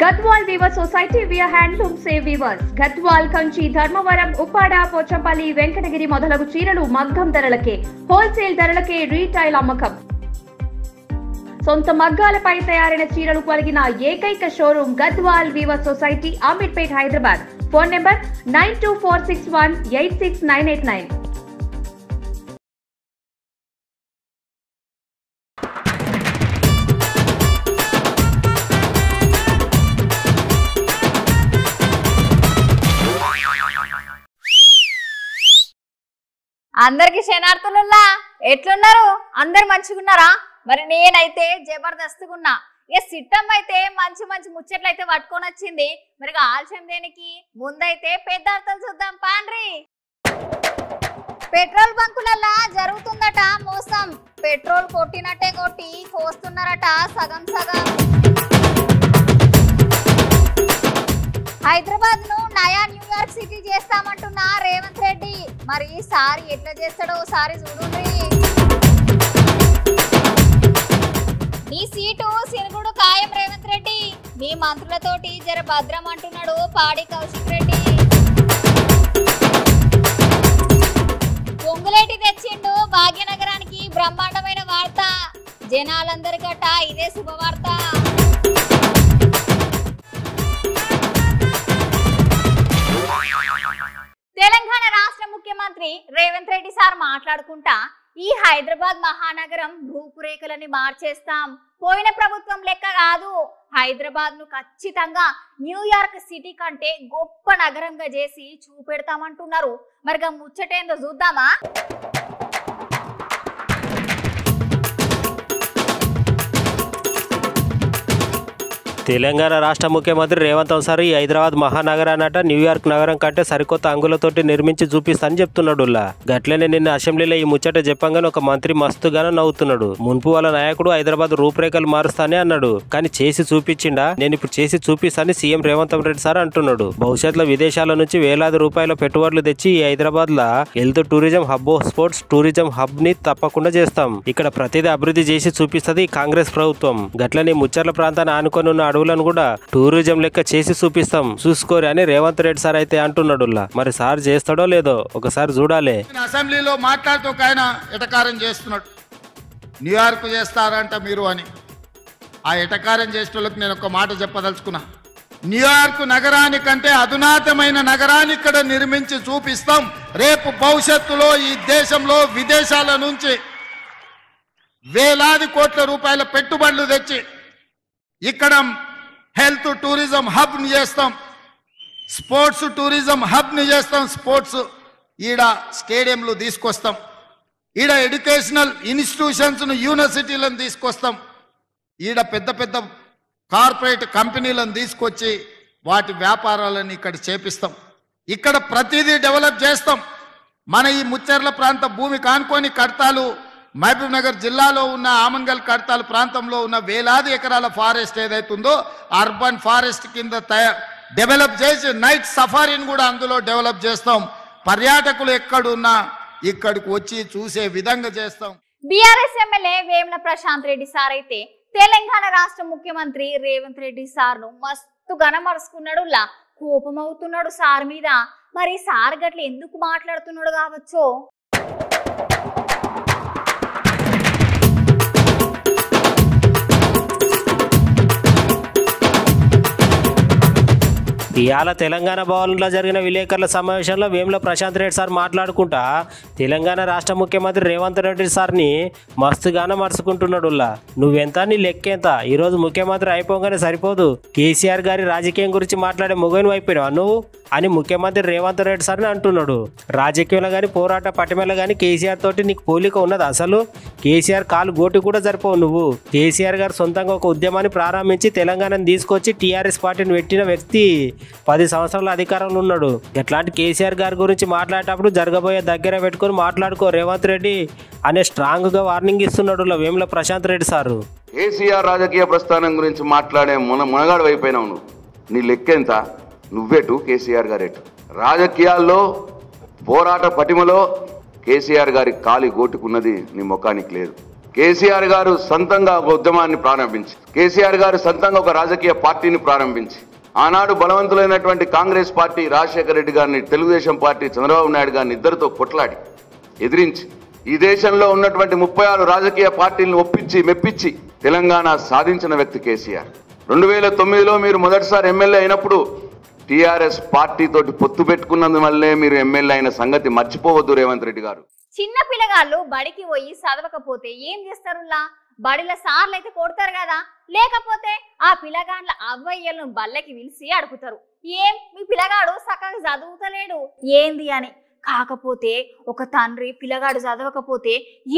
Gadwal Weaver Society via Handloom Save Weavers. Gadwal, Kanchi, Dharmavaram, Uppada, Pochampalli, Venkatagiri మొదలగు చీరలు మగ్గం ధరలకే, wholesale ధరలకే రీటైల్ అమ్మకం. సొంత మగ్గాలపై తయారైన చీరలు కలిగిన ఏకైక showroom Gadwal weaver society, Ameerpet, Hyderabad. Phone number 9246186989. అందరికి శనార్థులుల్లా ఎట్లున్నారు? అందరు మంచిగున్నారా? మరి నేనైతే జబర్దస్తుగున్నా. ఇక సిట్టం అయితే మంచి మంచి ముచ్చట్లయితే పట్టుకొని వచ్చింది. మరి ఆలస్యం దేనికి, ముందైతే పెద్ద అర్థం చూద్దాం పాండ్రి. పెట్రోల్ బంకులల్లా జరుగుతుందట మోసం. పెట్రోల్ కొట్టినట్టే కొట్టి కోస్తున్నారట సగం సగం. హైదరాబాద్ ను నయా న్యూయార్క్ సిటీ చేస్తామంటున్న రేవంత్ రెడ్డి. మరి ఈసారి ఎట్లా చేస్తాడో ఒకసారి చూడండి. నీ సీటు సినుగుడు ఖాయం రేవంత్ రెడ్డి. మీ మంత్రులతోటి జర భద్రం అంటున్నాడు పాడి కౌశిక్ రెడ్డి. పొంగులేటి తెచ్చిండు భాగ్యనగరానికి బ్రహ్మాండమైన వార్త. జనాలందరికట ఇదే శుభవార్త. తెలంగాణ రాష్ట్ర ముఖ్యమంత్రి రేవంత్ రెడ్డి సార్ మాట్లాడుకుంటా ఈ హైదరాబాద్ మహానగరం రూపురేఖలని మార్చేస్తాం, పోయిన ప్రభుత్వం లెక్క కాదు, హైదరాబాద్ ను ఖచ్చితంగా న్యూయార్క్ సిటీ కంటే గొప్ప నగరంగా చేసి చూపెడతామంటున్నారు. మరిగా ముచ్చటేందో చూద్దామా? తెలంగాణ రాష్ట్ర ముఖ్యమంత్రి రేవంత్ ఈ హైదరాబాద్ మహానగరాన్నట న్యూయార్క్ నగరం కంటే సరికొత్త అంగులతోటి నిర్మించి చూపిస్తానని చెప్తున్నాడు. గట్లనే నిన్న అసెంబ్లీలో ఈ ముచ్చట చెప్పంగానే ఒక మంత్రి మస్తుగానే నవ్వుతున్నాడు. మున్పు వాళ్ళ నాయకుడు హైదరాబాద్ రూపురేఖలు మారుస్తానే అన్నాడు, కానీ చేసి చూపించిండా? నేను ఇప్పుడు చేసి చూపిస్తానని సీఎం రేవంత్ రెడ్డి సార్ అంటున్నాడు. భవిష్యత్తులో విదేశాల నుంచి వేలాది రూపాయల పెట్టుబడులు తెచ్చి ఈ హైదరాబాద్ లా health tourism hub, sports tourism hub ని తప్పకుండా చేస్తాం. ఇక్కడ ప్రతిదీ అభివృద్ధి చేసి చూపిస్తుంది కాంగ్రెస్ ప్రభుత్వం. గట్లనే ముచ్చర్ల ప్రాంతాన్ని ఆనుకొని ఉన్న అడవులను కూడా టూరిజం లెక్క చేసి చూపిస్తాం, చూసుకోరు అని రేవంత్ రెడ్డి సార్ అయితే అంటున్నాడు. మరి సార్ చేస్తాడో లేదో ఒకసారి చూడాలి. అసెంబ్లీలో మాట్లాడుతూ ఒక ఆయన ఎటకారం చేస్తున్నాడు, న్యూయార్క్ చేస్తారంట మీరు అని. ఆ ఎటకారం చేసేటోళ్ళకి నేను ఒక మాట చెప్పదలుచుకున్నా. న్యూయార్క్ నగరానికంటే అధునాతమైన నగరాన్ని ఇక్కడ నిర్మించి చూపిస్తాం. రేపు భవిష్యత్తులో ఈ దేశంలో విదేశాల నుంచి వేలాది కోట్ల రూపాయల పెట్టుబడులు తెచ్చి ఇక్కడ హెల్త్ టూరిజం హబ్ ని చేస్తాం, స్పోర్ట్స్ టూరిజం హబ్ ని చేస్తాం. స్పోర్ట్స్ ఈడ స్టేడియంలు తీసుకొస్తాం, ఈడ ఎడ్యుకేషనల్ ఇన్స్టిట్యూషన్స్ యూనివర్సిటీలను తీసుకొస్తాం, ఈడ పెద్ద పెద్ద కార్పొరేట్ కంపెనీలను తీసుకొచ్చి వాటి వ్యాపారాలను ఇక్కడ చేపిస్తాం. ఇక్కడ ప్రతిదీ డెవలప్ చేస్తాం. మన ఈ ముచ్చర్ల ప్రాంత భూమి కానుకొని కడతాలు, మహబూబ్ నగర్ జిల్లాలో ఉన్న ఆమన్గల్ కడతాల్ ప్రాంతంలో ఉన్న వేలాది ఎకరాల ఫారెస్ట్ ఏదైతుందో అర్బన్ ఫారెస్ట్ కింద డెవలప్ చేసి నైట్ సఫారీని కూడా అందులో డెవలప్ చేస్తాం. పర్యాటకులు ఎక్కడున్నా ఇక్కడికి వచ్చి చూసే విధంగా చేస్తాం. BRS MLA Vemula Prashanth Reddy sir అయితే తెలంగాణ రాష్ట్ర ముఖ్యమంత్రి రేవంత్ రెడ్డి సార్ ను మస్తు గనమరుచుకున్నాడు, కోపం అవుతున్నాడు సార్ మీద. మరి సార్ గట్ల ఎందుకు మాట్లాడుతున్నాడు కావచ్చో. ఇవాళ తెలంగాణ భవన్లో జరిగిన విలేకరుల సమావేశంలో వేముల ప్రశాంత్ రెడ్డి సార్ మాట్లాడుకుంటా తెలంగాణ రాష్ట్ర ముఖ్యమంత్రి రేవంత్ రెడ్డి సార్ని మస్తుగానే మరుచుకుంటున్నాడు. నువ్వెంత, నీ లెక్కెంత, ఈరోజు ముఖ్యమంత్రి అయిపోగానే సరిపోదు, కేసీఆర్ గారి రాజకీయం గురించి మాట్లాడే మొగను అయిపోయినావా నువ్వు అని ముఖ్యమంత్రి రేవంత్ రెడ్డి సార్ని అంటున్నాడు. రాజకీయంలో కానీ పోరాట పటిమలో కానీ కేసీఆర్ తోటి నీకు పోలిక ఉన్నది? అసలు కేసీఆర్ కాలు గోటి కూడా సరిపోవు నువ్వు. కేసీఆర్ గారు సొంతంగా ఒక ఉద్యమాన్ని ప్రారంభించి తెలంగాణను తీసుకొచ్చి టీఆర్ఎస్ పార్టీని పెట్టిన వ్యక్తి 10 సంవత్సరాల అధికారంలో ఉన్నాడు. ఎట్లాంటి కేసీఆర్ గారి గురించి మాట్లాడేటప్పుడు జరగబోయే దగ్గర పెట్టుకుని మాట్లాడుకో రేవంత్ రెడ్డి అనే స్ట్రాంగ్ గా వార్నింగ్ ఇస్తున్నాడు వేముల ప్రశాంత్ రెడ్డి సారు. కేసీఆర్ రాజకీయ ప్రస్థానం గురించి మాట్లాడే మునగాడు అయిపోయినావు నువ్వు. నీ లెక్కెంత, నువ్వేటు కేసీఆర్ గారేటు. రాజకీయాల్లో పోరాట పటిమలో కేసీఆర్ గారి కాలి గోటుకున్నది నీ ముఖానికి లేదు. కేసీఆర్ గారు సొంతంగా ఒక ఉద్యమాన్ని ప్రారంభించి, కేసీఆర్ గారు సొంతంగా ఒక రాజకీయ పార్టీని ప్రారంభించి, ఆనాడు బలవంతులైనటువంటి కాంగ్రెస్ పార్టీ రాజశేఖర రెడ్డి గారిని, తెలుగుదేశం పార్టీ చంద్రబాబు నాయుడు గారిని ఇద్దరితో కొట్లాడి ఎదిరించి ఈ దేశంలో ఉన్నటువంటి 36 రాజకీయ పార్టీలను ఒప్పించి మెప్పించి తెలంగాణ సాధించిన వ్యక్తి కేసీఆర్. 2009లో మీరు మొదటిసారి ఎమ్మెల్యే అయినప్పుడు టీఆర్ఎస్ పార్టీ తోటి పొత్తు పెట్టుకున్నందువల్లే మీరు ఎమ్మెల్యే అయిన సంగతి మర్చిపోవద్దు రేవంత్ రెడ్డి గారు. చిన్న పిల్లగాళ్ళు బడికి పోయి చదవకపోతే ఏం చేస్తారులా? బడిలో సార్లు అయితే కొడతారు కదా, లేకపోతే ఆ పిల్లగాండ్ల అవ్వయ్యలను బల్లకి పిలిచి అడుగుతారు, ఏం మీ పిల్లగాడు చక్కగా చదువుతలేడు ఏంది అని. కాకపోతే ఒక తండ్రి పిల్లగాడు చదవకపోతే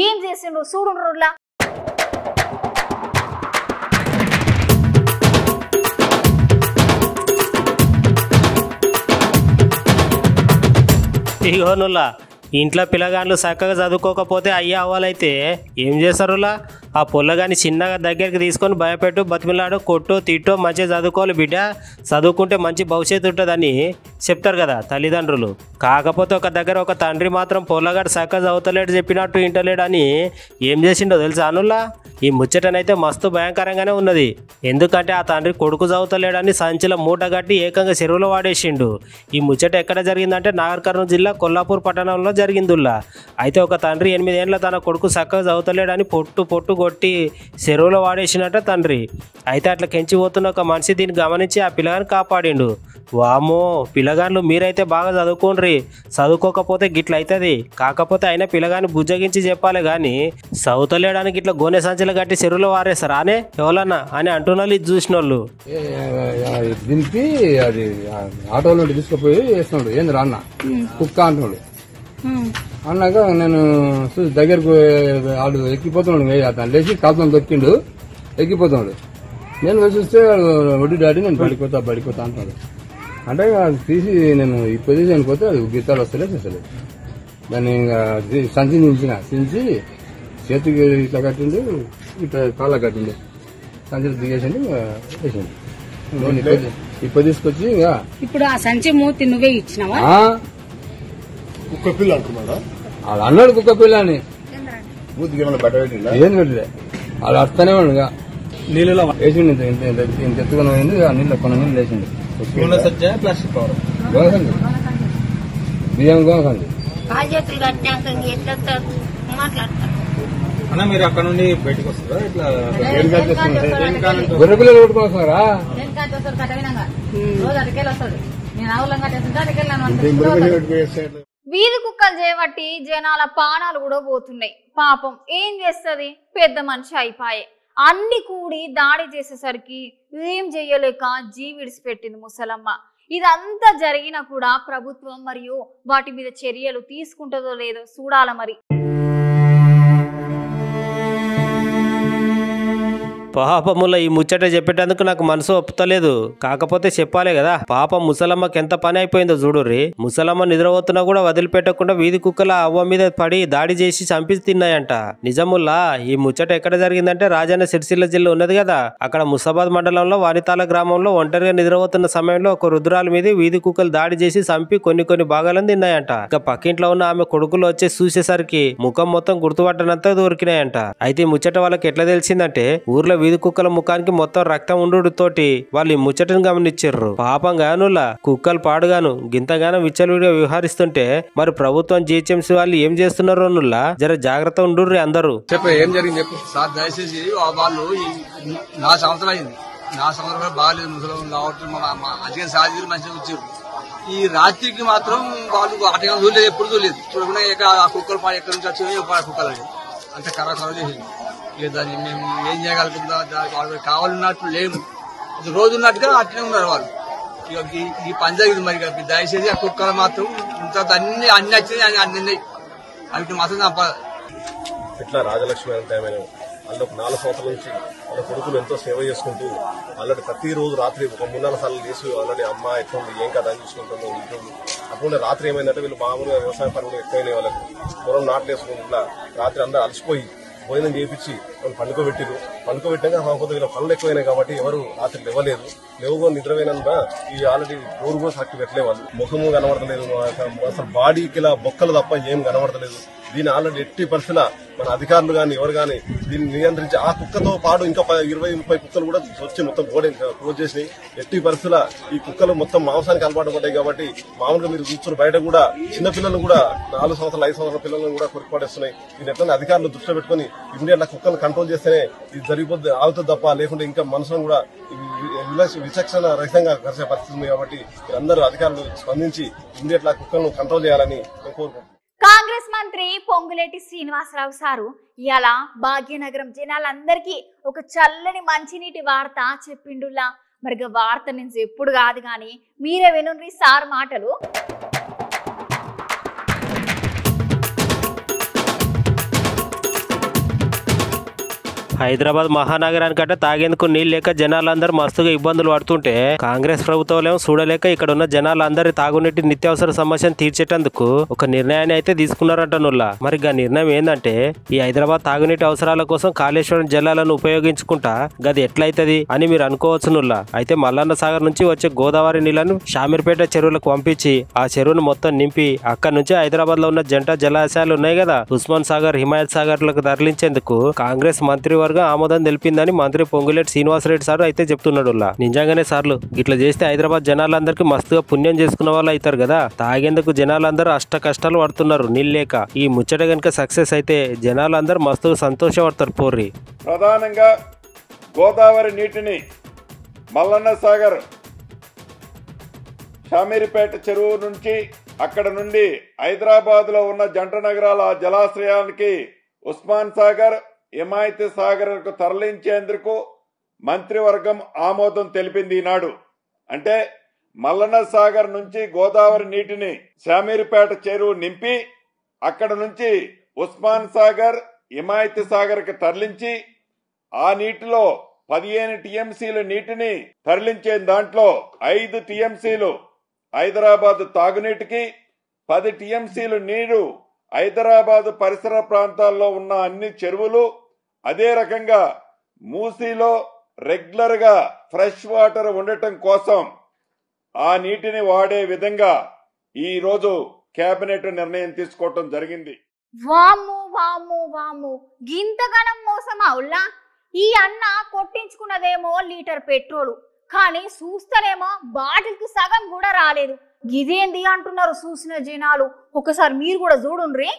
ఏం చేసిండ్రు చూడుండ్రులా. ఇగోనులా ఇంట్లో పిల్లగాళ్ళు చక్కగా చదువుకోకపోతే అయ్యా అవ్వాలైతే ఏం చేస్తారులా? ఆ పొల్లగాని చిన్నగా దగ్గరికి తీసుకొని భయపెట్టు, బతిమిలాడు, కొట్టు, తిట్టో, మంచిగా చదువుకోవాలి బిడ్డ, చదువుకుంటే మంచి భవిష్యత్తు ఉంటుందని చెప్తారు కదా తల్లిదండ్రులు. కాకపోతే ఒక దగ్గర ఒక తండ్రి మాత్రం పొల్లగాడు చక్కగా చదువుతలేడు, చెప్పినట్టు ఇంటలేడు అని ఏం చేసిండో తెలుసా అనులా? ఈ ముచ్చటనైతే మస్తు భయంకరంగానే ఉన్నది. ఎందుకంటే ఆ తండ్రి కొడుకు చదువుతలేడని సంచిల మూట కట్టి ఏకంగా చెరువులో వాడేసిండు. ఈ ముచ్చట ఎక్కడ జరిగిందంటే నాగర్ కర్నూలు జిల్లా కొల్లాపూర్ పట్టణంలో జరిగిందిలా. అయితే ఒక తండ్రి 8 ఏళ్ళ తన కొడుకు చక్కగా చదువుతలేడని పొట్టు కొట్టి చెరువులో వాడేసినట్ట తండ్రి. అయితే అట్లా కెంచిపోతున్న ఒక మనిషి దీన్ని గమనించి ఆ పిల్లగాని కాపాడిండు. వామో పిల్లగాళ్ళు మీరైతే బాగా చదువుకోండ్రి, చదువుకోకపోతే గిట్ల అవుతుంది. కాకపోతే అయినా పిల్లగాని బుజ్జగించి చెప్పాలి కానీ చదువుతలేడానికి ఇట్లా గోనె సంచులు కట్టి చెరువులో వారేస్తారా అనే ఎవరన్నా అని అంటున్నారు. ఇది చూసిన వాళ్ళు దింపి అది ఆటోలో తీసుకుపోయి వేస్తున్నాడు. ఏంది రా అన్న కుక్క అంటున్నాడు. అన్నాక నేను చూసి దగ్గరకు వాడు ఎక్కిపోతున్నాడు. అతను లేచి కాలుతో దొక్కిండు, ఎక్కిపోతున్నాడు. నేను చూస్తే వడ్డీ డాడీ నేను పడిపోతా అంటున్నాడు. అంటే అది తీసి నేను ఈ పొజిషన్కి పోతే అది గీతాలు వస్తలేదు. దాన్ని ఇంకా సంచి చించి చేతికి ఇట్లా కట్టిండు, ఇట్లా కాళ్ళ కట్టిండు, సంచి దిగేసిండు, వేసిండు. ఇప్పుడు తీసుకొచ్చి ఇంకా ఇప్పుడు ఆ సంచి మూతి నువ్వే ఇచ్చినావా? కుక్క పిల్ల అంటున్నాడా? వాళ్ళు అన్నాడు కుక్క పిల్ల అని. ఏం పెట్టలే, వాళ్ళు అర్థనే ఉండగా నీళ్ళలో వేసిండు. ఇంత ఎత్తుకుని పోయింది. ఆ నీళ్ళు కొన్ని నీళ్ళు వేసిండు. ప్లాస్టిక్ గోసండి, బియ్యం గోసండి. అన్న మీరు అక్కడ నుండి బయటకు వస్తారా? ఇట్లా గొర్రె పిల్లలు కొట్టుకుని వస్తున్నారా? వీధి కుక్కలు చేపట్టి జనాల పానాలు కూడా పోతున్నాయి. పాపం ఏం చేస్తుంది, పెద్ద మనిషి అయిపోయే. అన్ని కూడి దాడి చేసేసరికి ఏం చెయ్యలేక జీవిడిసిపెట్టింది ముసలమ్మ. ఇదంతా జరిగినా కూడా ప్రభుత్వం మరియు వాటి మీద చర్యలు తీసుకుంటుందో లేదో చూడాల మరి. పాపముల ఈ ముచ్చట చెప్పేటందుకు నాకు మనసు ఒప్పుతలేదు. కాకపోతే చెప్పాలి కదా. పాపం ముసలమ్మకి ఎంత పని అయిపోయిందో చూడుర్రి. ముసలమ్మ నిద్రపోతున్నా కూడా వదిలిపెట్టకుండా వీధి కుక్కల అవ్వ మీద పడి దాడి చేసి చంపి తిన్నాయంట. నిజముల్లా ఈ ముచ్చట ఎక్కడ జరిగిందంటే రాజన్న సిరిసిల్ల జిల్లా ఉన్నది కదా, అక్కడ ముసాబాద్ మండలంలో వానితాల గ్రామంలో ఒంటరిగా నిద్రపోతున్న సమయంలో ఒక రుద్రాల మీద వీధి కుక్కలు దాడి చేసి చంపి కొన్ని భాగాలను తిన్నాయంట. ఇక పక్కింట్లో ఉన్న ఆమె కొడుకులు వచ్చి చూసేసరికి ముఖం మొత్తం గుర్తుపట్టనంతా దొరికినాయంట. అయితే ఈ ముచ్చట వాళ్ళకి ఎట్లా తెలిసిందంటే ఊర్లో వీధి కుక్కల ముఖానికి మొత్తం రక్తం ఉండు తోటి వాళ్ళు ఈ ముచ్చటను గమనించారు. పాపం గానులా కుక్కలు పాడుగాను గింతగానం విచ్చలవిడిగా వ్యవహరిస్తుంటే మరి ప్రభుత్వం జీహెచ్ఎంసీ వాళ్ళు ఏం చేస్తున్నారు నుల్లా జర జాగ్రత్త ఉండుర్రి అందరూ. చెప్ప ఏం జరిగింది చెప్పు సార్. దయచేసి వాళ్ళు నా సంవత్సరం అయింది, నా సంవత్సరం బాగాలేదు. ముసలి అధిక సాధికులు మంచిగా వచ్చారు. ఈ రాత్రికి మాత్రం వాళ్ళు అటగా చూడలేదు, ఎప్పుడు చూడలేదు. ఆ కుక్కలు పాడు ఎక్కడి నుంచి వచ్చి కుక్కలు అంత ఖరాబ్ చేసింది. ఇక దాన్ని మేము ఏం చేయగలుగుతుందా, వాళ్ళు కావాలన్నట్టు లేము, రోజు ఉన్నట్టుగా అట్లనే ఉన్నారు వాళ్ళు. ఇక ఈ పని జరిగింది. మరి దయచేసి ఆ కుక్కలు మాత్రం అన్ని వచ్చినాయి, అన్ని అవి మాత్రం తప్ప. ఇట్లా రాజలక్ష్మి అంటే వాళ్ళు ఒక 4 సంవత్సరాల నుంచి వాళ్ళ కొడుకులు ఎంతో సేవ చేసుకుంటూ ఆల్రెడీ ప్రతిరోజు రాత్రి ఒక 3-4 సార్లు చేసి ఆల్రెడీ అమ్మ ఎట్లుంది ఏం కదా అని చూసుకుంటుందో ఉంటుంది. అప్పుడు రాత్రి ఏమైందంటే వీళ్ళు మామూలుగా వ్యవసాయ పనులు ఎక్కువైనా వాళ్ళకి పొలం నాట్లు వేసుకుని ఇట్లా రాత్రి అందరూ అలసిపోయి భోజనం చేయించి వాళ్ళు పండుకోబెట్టాక కాకపోతే వీళ్ళ పనులు ఎక్కువైనాయి కాబట్టి ఎవరు రాత్రి లేవలేదు. లేవుగా నిద్రపోయినంత ఈ ఆల్రెడీ డోరు కూడా సాక్షి పెట్టలే. వాళ్ళు ముఖము కనబడతలేదు, అసలు బాడీకి ఇలా బొక్కలు తప్ప ఏం కనబడతలేదు. దీని ఆల్రెడీ ఎట్టి పరిస్థితుల మన అధికారులు కానీ ఎవరు కానీ దీన్ని నియంత్రించి ఆ కుక్కతో పాటు ఇంకా 20-30 కుక్కలు కూడా వచ్చి మొత్తం గోడ క్లోజ్ చేసినాయి. ఎట్టి పరిస్థితుల ఈ కుక్కలు మొత్తం మాంసానికి అలవాటు పడ్డాయి కాబట్టి మామూలుగా మీరు చూస్తున్న బయట కూడా చిన్న పిల్లలు కూడా 4 సంవత్సరాలు 5 సంవత్సరాల పిల్లలను కూడా కొరికిపడేస్తున్నాయి. దీని ఎట్లా అధికారులు దృష్టిలో పెట్టుకుని ఇమీడియట్ కుక్కలు కంట్రోల్ చేస్తేనే ఇది జరిగిపోద్ది ఆగుతుంది తప్ప లేకుంటే ఇంకా మనుషులను కూడా విచక్షణ రహితంగా కలిసే పరిస్థితి ఉంది. కాబట్టి అందరూ అధికారులు స్పందించి ఇమీడియట్ కుక్కలను కంట్రోల్ చేయాలని కోరుకుంటున్నాను. కాంగ్రెస్ మంత్రి పొంగులేటి శ్రీనివాసరావు సారు ఇయాల భాగ్యనగరం జనాలందరికీ ఒక చల్లని మంచినీటి వార్త చెప్పిండులా. మరి వార్త నుంచి ఎప్పుడు కాదు కానీ మీరే వినుండ్రి సార్ మాటలు. హైదరాబాద్ మహానగరానికంటే తాగేందుకు నీళ్ళు లేక జనాలందరూ మస్తుగా ఇబ్బందులు పడుతుంటే కాంగ్రెస్ ప్రభుత్వం చూడలేక ఇక్కడ ఉన్న జనాలందరి తాగునీటి నిత్యావసర సమస్యను తీర్చేటందుకు ఒక నిర్ణయాన్ని అయితే తీసుకున్నారంటనుల్లా. మరి ఆ నిర్ణయం ఏంటంటే ఈ హైదరాబాద్ తాగునీటి అవసరాల కోసం కాళేశ్వరం జలాలను ఉపయోగించుకుంటా గది ఎట్లయితది అని మీరు అనుకోవచ్చునుల్లా. అయితే మల్లన్న సాగర్ నుంచి వచ్చే గోదావరి నీళ్లను షామీర్పేట చెరువులకు పంపించి ఆ చెరువును మొత్తం నింపి అక్కడి నుంచి హైదరాబాద్ లో ఉన్న జంట జలాశయాలు ఉన్నాయి కదా ఉస్మాన్ సాగర్ హిమాయత్ సాగర్ లకు తరలించేందుకు కాంగ్రెస్ మంత్రి ఆమోదం తెలిపిందని మంత్రి పొంగులేటి శ్రీనివాసరెడ్డి సార్ అయితే చెప్తున్నాడు. నిజంగానే సార్లు ఇట్లా చేస్తే హైదరాబాద్ జనాలందరికీ మస్తుగా పుణ్యం చేసుకున్న వాళ్ళు అవుతారు కదా. తాగేందుకు జనాలందరూ అష్ట కష్టాలు పడుతున్నారు నీళ్ళు లేక. ఈ ముచ్చట గనుక సక్సెస్ అయితే జనాలందరూ మస్తుగా సంతోషపడతారు. పోర్రి ప్రధానంగా గోదావరి నీటిని మల్లన్న సాగర్ షామీర్పేట చెరువు నుంచి అక్కడ నుండి హైదరాబాద్ లో ఉన్న జంట నగరాల జలాశ్రయానికి ఉస్మాన్ సాగర్ హిమాయత్ సాగర్ కు తరలించేందుకు మంత్రివర్గం ఆమోదం తెలిపింది ఈనాడు. అంటే మల్లన్న సాగర్ నుంచి గోదావరి నీటిని షామీర్పేట చెరువు నింపి అక్కడ నుంచి ఉస్మాన్ సాగర్ హిమాయత్ సాగర్ కు తరలించి ఆ నీటిలో 15 టీఎంసీల నీటిని తరలించే దాంట్లో 5 టీఎంసీలు హైదరాబాద్ తాగునీటికి, 10 టీఎంసీలు నీరు హైదరాబాద్ పరిసర ప్రాంతాల్లో ఉన్న అన్ని చెరువులు, అదే రకంగా మూసీలో రెగ్యులర్ గా ఫ్రెష్ వాటర్ ఉండటం కోసం ఆ నీటిని వాడే విధంగా ఈ రోజు కేబినెట్ నిర్ణయం తీసుకోవటం జరిగింది. వాము వాము వాము గింతగనం మోసం అవులా. ఈ అన్న కొట్టించుకున్నదేమో లీటర్ పెట్రోలు, కానీ చూస్తేనేమో బాటిల్ కి సగం కూడా రాలేదు. ఇదేంది అంటున్నారు చూసిన జనాలు. ఒకసారి మీరు కూడా చూడుండ్రి.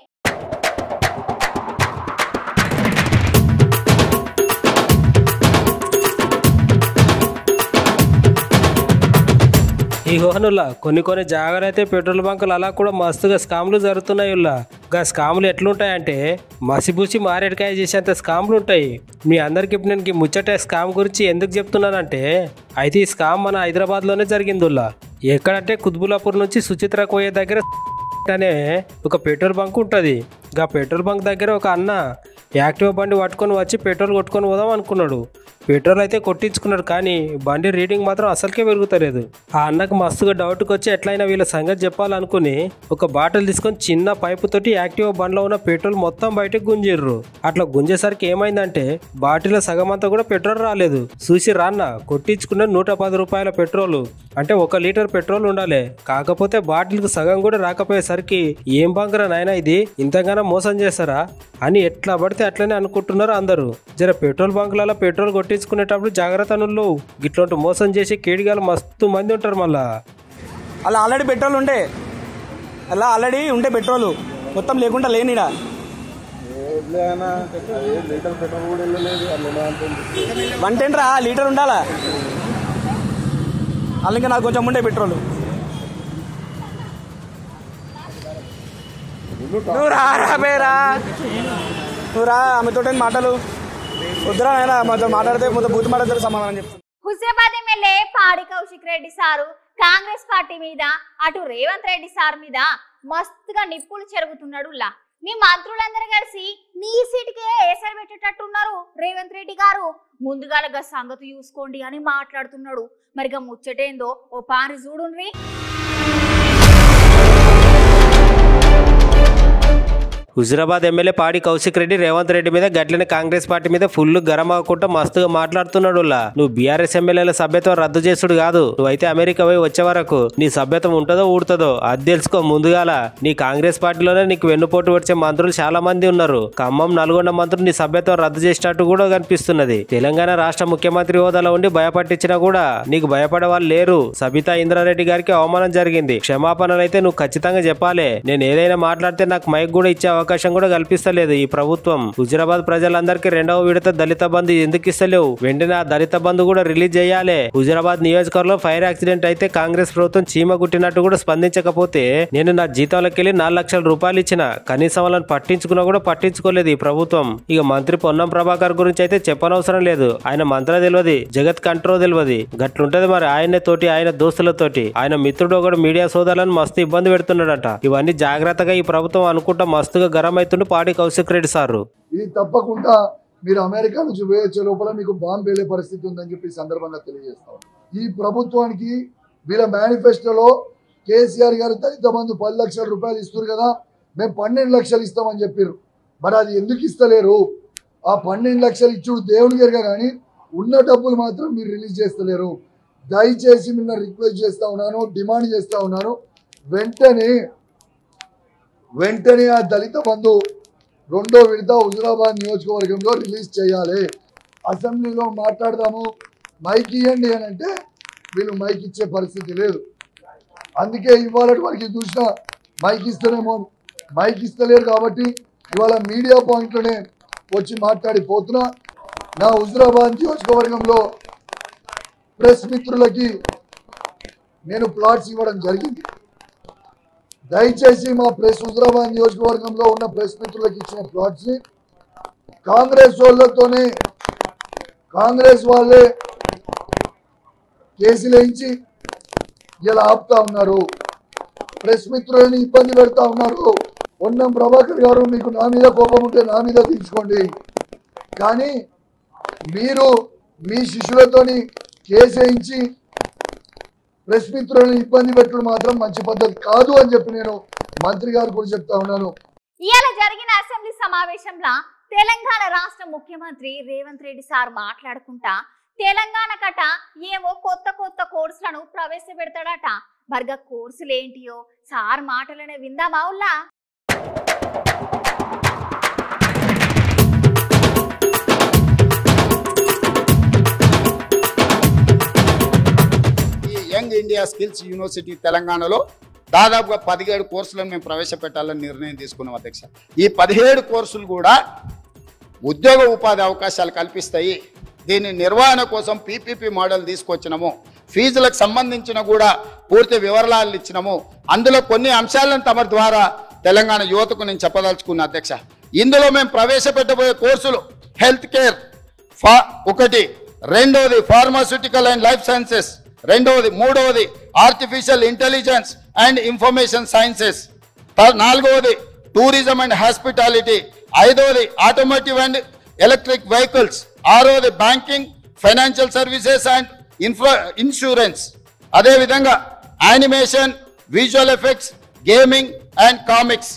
ఈ హోనుల్లా కొన్ని జాగ్రత్త పెట్రోల్ బంకులు అలా కూడా మస్తుగా స్కామ్లు జరుగుతున్నాయి. గా స్కామ్లు ఎట్లుంటాయంటే మసిబూసి మారేడుకాయ చేసేంత స్కామ్లు ఉంటాయి. మీ అందరికి ఇప్పుడు నేను ముచ్చట స్కామ్ గురించి ఎందుకు చెప్తున్నానంటే అయితే ఈ స్కామ్ మన హైదరాబాద్లోనే జరిగిందిల్లా. ఎక్కడంటే కుత్బులాపూర్ నుంచి సుచిత్ర కోయ దగ్గర అనే ఒక పెట్రోల్ బంక్ ఉంటుంది. గా పెట్రోల్ బంక్ దగ్గర ఒక అన్న యాక్టివ్ బండి పట్టుకొని వచ్చి పెట్రోల్ కొట్టుకొని పోదాం అనుకున్నాడు. పెట్రోల్ అయితే కొట్టించుకున్నాడు, కానీ బండి రీడింగ్ మాత్రం అసలుకే పెరుగుతలేదు. ఆ అన్నకు మస్తుగా డౌట్కి వచ్చి ఎట్లయినా వీళ్ళ సంగతి చెప్పాలనుకుని ఒక బాటిల్ తీసుకొని చిన్న పైపు తోటి యాక్టివ్ బండ్లో ఉన్న పెట్రోల్ మొత్తం బయటకు గుంజిర్రు. అట్లా గుంజేసరికి ఏమైందంటే బాటిల్లో సగం అంతా కూడా పెట్రోల్ రాలేదు. చూసి రాన్న కొట్టించుకున్న 110 రూపాయల పెట్రోల్, అంటే 1 లీటర్ పెట్రోల్ ఉండాలి. కాకపోతే బాటిల్కి సగం కూడా రాకపోయేసరికి ఏం బంకరా నాయనా ఇది, ఇంతగానో మోసం చేస్తారా అని ఎట్లా పడితే అట్లనే అనుకుంటున్నారు అందరూ. జర పెట్రోల్ బంకులలో పెట్రోల్ కొట్టించుకునేటప్పుడు జాగ్రత్తలు. గిట్లాంటి మోసం చేసే కేడిగాలు మస్తు మంది ఉంటారు. మళ్ళా అలా ఆల్రెడీ పెట్రోల్ ఉంటే పెట్రోల్ మొత్తం లేకుండా లేనిడా వంటేంట్రా లీటర్ ఉండాలా. అలాగే నాకు కొంచెం ఉండే పెట్రోల్. నువ్వు రా ఆమెతో మాటలు వద్దురా నాయనా, మాతో మాట్లాడితే మొత్తం బూత్ మాట్లాడితే సమాధానం చెప్తాను. హుజరాబాద్ ఎమ్మెల్యే పాడి కౌశిక్ రెడ్డి సారు కాంగ్రెస్ పార్టీ మీద అటు రేవంత్ రెడ్డి సార్ మీద మస్తుగా నిప్పులు చెరుగుతున్నాడు. మీ మంత్రులందరూ కలిసి నీ సీటుకే ఏసరి పెట్టేటట్టున్నారు రేవంత్ రెడ్డి గారు. ముందుగా సంగతి చూసుకోండి అని మాట్లాడుతున్నాడు. మరిగా ముచ్చటేందో ఓ పారి చూడుండ్రి. హుజురాబాద్ ఎమ్మెల్యే పాడి కౌశిక్ రెడ్డి రేవంత్ రెడ్డి మీద గట్లనే కాంగ్రెస్ పార్టీ మీద ఫుల్ గరం అవ్వకుండా మస్తుగా మాట్లాడుతున్నాడు. నువ్వు బీఆర్ఎస్ ఎమ్మెల్యేల సభ్యత్వం రద్దు చేసుడు కాదు, నువ్వైతే అమెరికా పోయి వచ్చే వరకు నీ సభ్యత్వం ఉంటుందో ఊడుతుందో అది తెలుసుకో ముందుగాల. నీ కాంగ్రెస్ పార్టీలోనే నీకు వెన్నుపోటు వచ్చే మంత్రులు చాలా మంది ఉన్నారు. ఖమ్మం నల్గొండ మంత్రులు నీ సభ్యత్వం రద్దు చేసినట్టు కూడా కనిపిస్తున్నది. తెలంగాణ రాష్ట్ర ముఖ్యమంత్రి హోదాలో ఉండి భయపట్టించినా కూడా నీకు భయపడే వాళ్ళు లేరు. సబితా ఇంద్రారెడ్డి గారికి అవమానం జరిగింది, క్షమాపణలు అయితే నువ్వు ఖచ్చితంగా చెప్పాలి. నేను ఏదైనా మాట్లాడితే నాకు మైక్ కూడా ఇచ్చే అవకాశం కూడా కల్పిస్తలేదు ఈ ప్రభుత్వం. హుజురాబాద్ ప్రజలందరికీ 2వ విడత దళిత బంధు ఎందుకు ఇస్తలేవు? వెంటనే ఆ దళిత బంధు కూడా రిలీజ్ చేయాలి. హుజురాబాద్ నియోజకవర్గంలో ఫైర్ యాక్సిడెంట్ అయితే కాంగ్రెస్ ప్రభుత్వం చీమ గుట్టినట్టు కూడా స్పందించకపోతే నేను నా జీతాలకెళ్లి 4 లక్షల రూపాయలు ఇచ్చిన, కనీసం వాళ్ళని పట్టించుకున్నా కూడా పట్టించుకోలేదు ఈ ప్రభుత్వం. ఇక మంత్రి పొన్నం ప్రభాకర్ గురించి అయితే చెప్పనవసరం లేదు. ఆయన మంత్ర తెలియదు, జగత్ కంట్రోల్ తెలియదు. గట్లుంటది మరి ఆయన తోటి, ఆయన దోస్తులతోటి. ఆయన మిత్రుడు ఒకడు మీడియా సోదాలను మస్తు ఇబ్బంది పెడుతున్నాడట. ఇవన్నీ జాగ్రత్తగా ఈ ప్రభుత్వం అనుకుంటా మస్తుగా గరం అవుతుండే పాడి కౌశిక్ రెడ్డి సారు. ఇది తప్పకుండా మీరు అమెరికా నుంచి వేయొచ్చే లోపల మీకు బాంబు పేలే పరిస్థితి ఉందని చెప్పి సందర్భంగా తెలియజేస్తాం. ఈ ప్రభుత్వానికి వీళ్ళ మేనిఫెస్టోలో కేసీఆర్ గారు దళిత బంధు 10 లక్షల రూపాయలు ఇస్తారు కదా, మేము 12 లక్షలు ఇస్తామని చెప్పారు. మరి అది ఎందుకు ఇస్తలేరు? ఆ 12 లక్షలు ఇచ్చుడు దేవుని గారుగా కానీ ఉన్న డబ్బులు మాత్రం మీరు రిలీజ్ చేస్తలేరు. దయచేసి నిన్న రిక్వెస్ట్ చేస్తా ఉన్నాను, డిమాండ్ చేస్తా ఉన్నాను, వెంటనే ఆ దళిత బంధు 2వ విడత హుజురాబాద్ నియోజకవర్గంలో రిలీజ్ చేయాలి. అసెంబ్లీలో మాట్లాడదాము, మైక్ ఇవ్వండి అని అంటే వీళ్ళు మైక్ ఇచ్చే పరిస్థితి లేదు. అందుకే ఇవాళ వరకు చూసినా మైక్ ఇస్తేనేమో మైక్ ఇస్తలేరు. కాబట్టి ఇవాళ మీడియా పాయింట్లోనే వచ్చి మాట్లాడిపోతున్నా. నా హుజురాబాద్ నియోజకవర్గంలో ప్రెస్ మిత్రులకి నేను ప్లాట్స్ ఇవ్వడం జరిగింది. దయచేసి మా ప్రెస్ హుజురాబాద్ నియోజకవర్గంలో ఉన్న ప్రెస్ మిత్రులకు ఇచ్చిన ప్లాట్స్ ని కాంగ్రెస్ వాళ్ళతోనే, కాంగ్రెస్ వాళ్ళే కేసులు వేయించి ఇలా ఆపుతా ఉన్నారు, ప్రెస్ మిత్రులని ఇబ్బంది పెడతా ఉన్నారు. పొన్నం ప్రభాకర్ గారు, మీకు నా మీద కోపం ఉంటే నా మీద తీర్చుకోండి, కానీ మీరు మీ శిష్యులతోని కేసు వేయించి ప్రెస్ మిత్రులను ఇబ్బంది పెట్టడం మాత్రం మంచి పద్ధతి కాదు అని చెప్పి నేను మంత్రి గారు కూడా చెప్తా ఉన్నాను. ఇవాళ జరిగిన అసెంబ్లీ సమావేశంలో తెలంగాణ రాష్ట్ర ముఖ్యమంత్రి రేవంత్ రెడ్డి సార్ మాట్లాడుకుంటా తెలంగాణ కట ఏమో కొత్త కొత్త కోర్సులను ప్రవేశపెడతాడట. బర్గా కోర్సులు ఏంటియో సార్ మాటలనే విందామా? ఉల్లా యంగ్ ఇండియా స్కిల్స్ యూనివర్సిటీ తెలంగాణలో దాదాపుగా 17 కోర్సులను మేము ప్రవేశపెట్టాలని నిర్ణయం తీసుకున్నాం అధ్యక్ష. ఈ 17 కోర్సులు కూడా ఉద్యోగ ఉపాధి అవకాశాలు కల్పిస్తాయి. దీని నిర్వహణ కోసం పీపీపీ మోడల్ తీసుకొచ్చినాము. ఫీజులకు సంబంధించిన కూడా పూర్తి వివరాలు ఇచ్చినాము. అందులో కొన్ని అంశాలను తమ ద్వారా తెలంగాణ యువతకు నేను చెప్పదలుచుకున్నా అధ్యక్ష. ఇందులో మేము ప్రవేశపెట్టబోయే కోర్సులు హెల్త్ కేర్ ఒకటి, రెండవది ఫార్మాస్యూటికల్ అండ్ లైఫ్ సైన్సెస్, మూడవది artificial intelligence and information sciences, నాలుగవది టూరిజం అండ్ హాస్పిటాలిటీ, ఐదవది ఆటోమోటివ్ అండ్ ఎలక్ట్రిక్ వెహికల్స్, ఆరవది banking, financial services and insurance, అదేవిధంగా animation, visual effects, gaming and comics,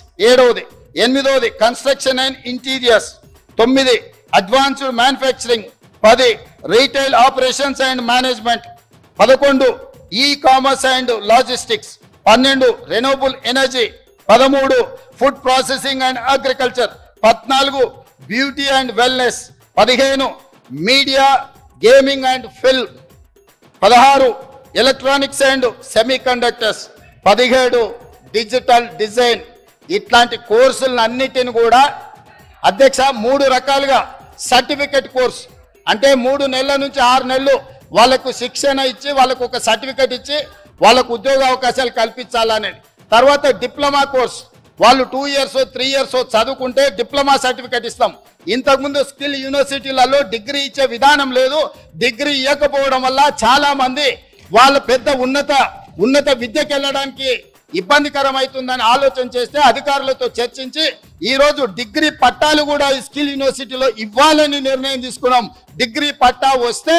ఎనిమిదవది construction and interiors, 9 advanced manufacturing, 10 retail operations and management, 11 e commerce and logistics, 12 renewable energy, 13 food processing and agriculture, 14 beauty and wellness, 15 media gaming and film, 16 electronics and semi conductors, 17 digital design. ఇట్లాంటి కోర్సులన్నిటిని కూడా అధ్యక్ష 3 రకాలుగా certificate course అంటే 3 నెలల నుంచి 6 నెలలు వాళ్ళకు శిక్షణ ఇచ్చి వాళ్ళకు ఒక సర్టిఫికెట్ ఇచ్చి వాళ్ళకు ఉద్యోగ అవకాశాలు కల్పించాలని. తర్వాత డిప్లొమా కోర్స్, వాళ్ళు 2 ఇయర్స్ 3 ఇయర్స్ చదువుకుంటే డిప్లొమా సర్టిఫికెట్ ఇస్తాం. ఇంతకుముందు స్కిల్ యూనివర్సిటీలలో డిగ్రీ ఇచ్చే విధానం లేదు. డిగ్రీ ఇవ్వకపోవడం వల్ల చాలా మంది వాళ్ళ పెద్ద ఉన్నత విద్యకు వెళ్ళడానికి ఇబ్బందికరమవుతుందని ఆలోచన చేస్తే అధికారులతో చర్చించి ఈ రోజు డిగ్రీ పట్టాలు కూడా స్కిల్ యూనివర్సిటీలో ఇవ్వాలని నిర్ణయం తీసుకున్నాం. డిగ్రీ పట్టా వస్తే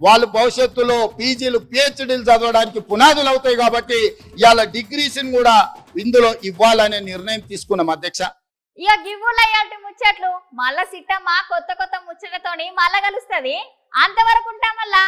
వాళ్ళు భవిష్యత్తులో పీజీలు పిహెచ్డీలు చదవడానికి పునాదులు అవుతాయి. కాబట్టి ఇవాళ డిగ్రీస్ని కూడా ఇందులో ఇవ్వాలనే నిర్ణయం తీసుకున్నాం అధ్యక్ష. ఇక గివ్వులు అయ్యాటి ముచ్చట్లు మళ్ళా సిట్టమ్మ కొత్త కొత్త ముచ్చటతోని మళ్ళా కలుస్తుంది. అంతవరకు ఉంటాం మళ్ళా.